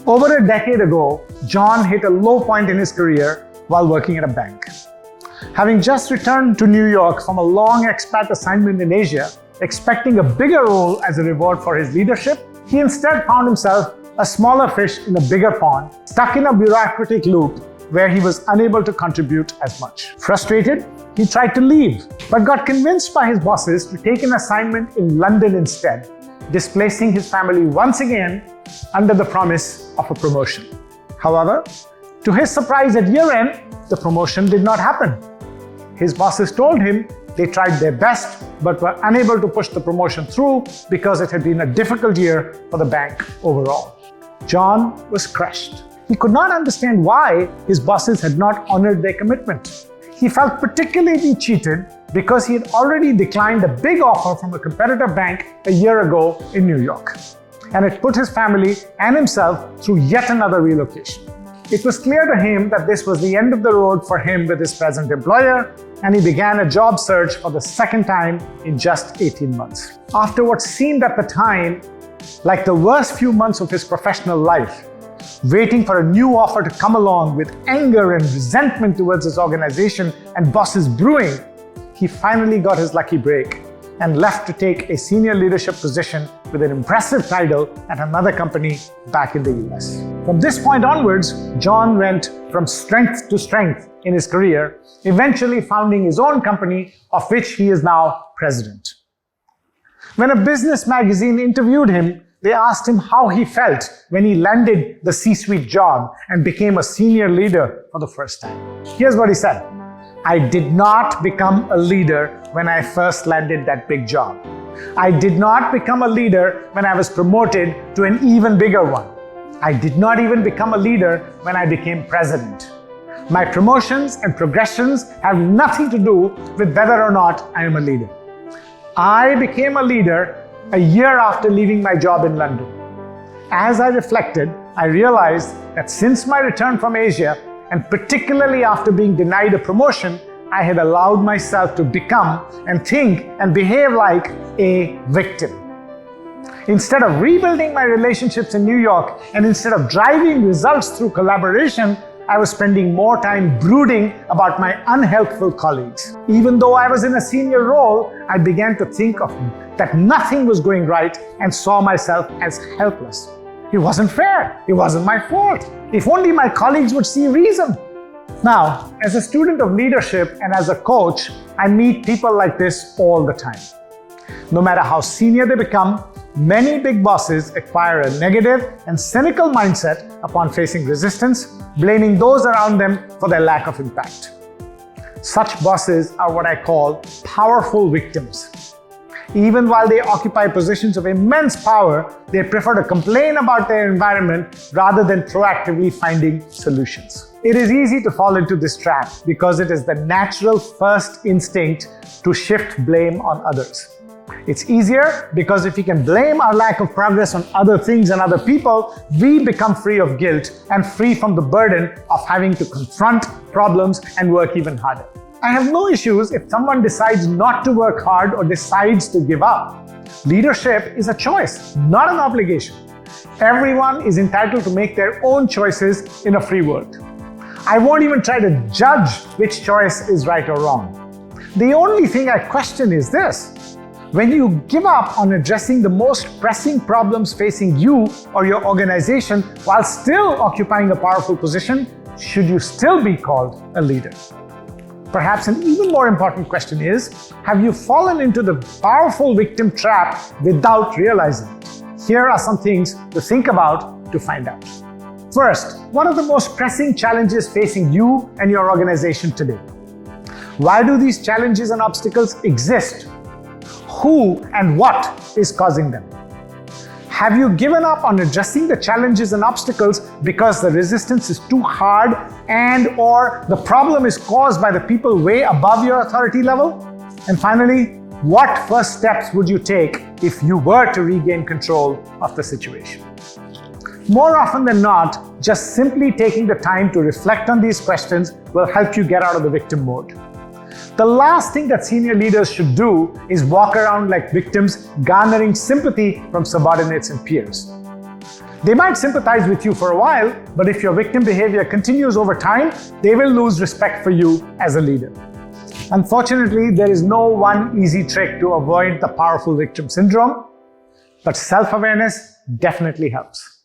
Over a decade ago, John hit a low point in his career while working at a bank. Having just returned to New York from a long expat assignment in Asia, expecting a bigger role as a reward for his leadership, he instead found himself a smaller fish in a bigger pond, stuck in a bureaucratic loop where he was unable to contribute as much. Frustrated, he tried to leave, but got convinced by his bosses to take an assignment in London instead, displacing his family once again under the promise of a promotion. However, to his surprise at year-end, the promotion did not happen. His bosses told him they tried their best but were unable to push the promotion through because it had been a difficult year for the bank overall. John was crushed. He could not understand why his bosses had not honored their commitment. He felt particularly cheated because he had already declined a big offer from a competitor bank a year ago in New York, and it put his family and himself through yet another relocation. It was clear to him that this was the end of the road for him with his present employer, and he began a job search for the second time in just 18 months. After what seemed at the time like the worst few months of his professional life, waiting for a new offer to come along with anger and resentment towards his organization and bosses brewing, he finally got his lucky break and left to take a senior leadership position with an impressive title at another company back in the US. From this point onwards, John went from strength to strength in his career, eventually founding his own company, of which he is now president. When a business magazine interviewed him, they asked him how he felt when he landed the C-suite job and became a senior leader for the first time. Here's what he said: "I did not become a leader when I first landed that big job. I did not become a leader when I was promoted to an even bigger one. I did not even become a leader when I became president. My promotions and progressions have nothing to do with whether or not I am a leader. I became a leader a year after leaving my job in London. As I reflected, I realized that since my return from Asia, and particularly after being denied a promotion, I had allowed myself to become and think and behave like a victim. Instead of rebuilding my relationships in New York, and instead of driving results through collaboration, I was spending more time brooding about my unhelpful colleagues. Even though I was in a senior role, I began to think of that nothing was going right and saw myself as helpless. It wasn't fair. It wasn't my fault. If only my colleagues would see reason." Now, as a student of leadership and as a coach, I meet people like this all the time. No matter how senior they become, many big bosses acquire a negative and cynical mindset upon facing resistance, blaming those around them for their lack of impact. Such bosses are what I call powerful victims. Even while they occupy positions of immense power, they prefer to complain about their environment rather than proactively finding solutions. It is easy to fall into this trap because it is the natural first instinct to shift blame on others. It's easier because if we can blame our lack of progress on other things and other people, we become free of guilt and free from the burden of having to confront problems and work even harder. I have no issues if someone decides not to work hard or decides to give up. Leadership is a choice, not an obligation. Everyone is entitled to make their own choices in a free world. I won't even try to judge which choice is right or wrong. The only thing I question is this: when you give up on addressing the most pressing problems facing you or your organization while still occupying a powerful position, should you still be called a leader? Perhaps an even more important question is, have you fallen into the powerful victim trap without realizing it? Here are some things to think about to find out. First, what are the most pressing challenges facing you and your organization today? Why do these challenges and obstacles exist? Who and what is causing them? Have you given up on addressing the challenges and obstacles because the resistance is too hard and/or the problem is caused by the people way above your authority level? And finally, what first steps would you take if you were to regain control of the situation? More often than not, just simply taking the time to reflect on these questions will help you get out of the victim mode. The last thing that senior leaders should do is walk around like victims, garnering sympathy from subordinates and peers. They might sympathize with you for a while, but if your victim behavior continues over time, they will lose respect for you as a leader. Unfortunately, there is no one easy trick to avoid the powerful victim syndrome, but self-awareness definitely helps.